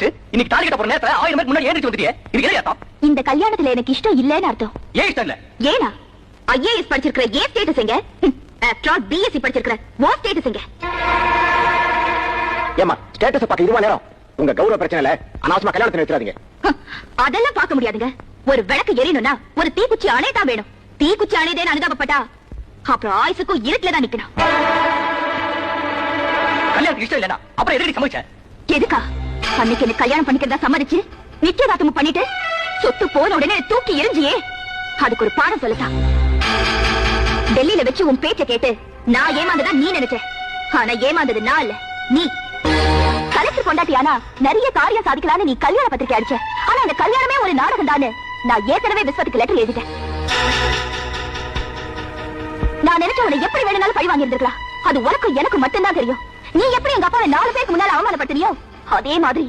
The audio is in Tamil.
இன்னைக்கு தாலி கட்ட போற நேரத்துல 1000 பேர் முன்னாடி ஏறிட்டு வந்துட்டியே இது என்ன அர்த்தம்? இந்த கல்யாணத்துல எனக்கு இஷ்டம் இல்லன்னு அர்த்தம். ஏன் இஷ்டம் இல்ல? ஏனா ஐஏஎஸ் படிச்சிருக்கிற ஏ ஸ்டேட்டஸ் எங்க? ஆஃப்டர் ஆல் பிஎஸ்சி படிச்சிருக்கிற ஓ ஸ்டேட்டஸ் எங்க? ஏமா ஸ்டேட்டஸ் பார்க்க 20 நேரம் உங்க கௌரவ பிரச்சனை இல்ல, அனாவசியமா கல்யாணத்தை நிறுத்தாதீங்க. அதெல்லாம் பார்க்க முடியாதுங்க. ஒரு விளக்கு எரியணும்னா ஒரு தீக்குச்சி அணையதான் வேணும். தீக்குச்சி அணையதேன்னு அனுதாபப்பட்டா அப்புறம் ஆயுசுக்கும் இருட்டுல தான் நிக்கணும். கல்யாணத்துக்கு இஷ்டம் இல்லனா அப்புறம் எதுக்கு சமைச்ச? எதுக்கா? அன்னைக்கு என்ன கல்யாணம் பண்ணிக்கிறதா சம்மதிச்சு நிச்சயதார்த்தம் பண்ணிட்டு சொத்து போன உடனே தூக்கி எரிஞ்சியே, அதுக்கு ஒரு பாடம் சொல்லத்தான். டெல்லியில வச்சு உன் பேச்ச கேட்டு நான் ஏமாந்ததா நீ நினைச்ச. ஆனா ஏமாந்தது நான் இல்ல, நீ. கலெக்டர் கொண்டாட்டியானா நிறைய காரியம் சாதிக்கலான்னு நீ கல்யாண பத்திரிக்கை அடிச்ச. ஆனா இந்த கல்யாணமே ஒரு நாடகம் தானே நான் ஏற்கனவே விஸ்வத்துக்கு லெட்டர் எழுதிட்டேன். நான் நினைச்ச உன்னை எப்படி வேணும்னாலும் பழி வாங்கி இருந்திருக்கலாம். அது உனக்கும் எனக்கு மட்டும்தான் தெரியும். நீ எப்படி எங்க அப்பாவை 4 பேருக்கு முன்னால அவமானப்படுத்தினியோ அதே மாதிரி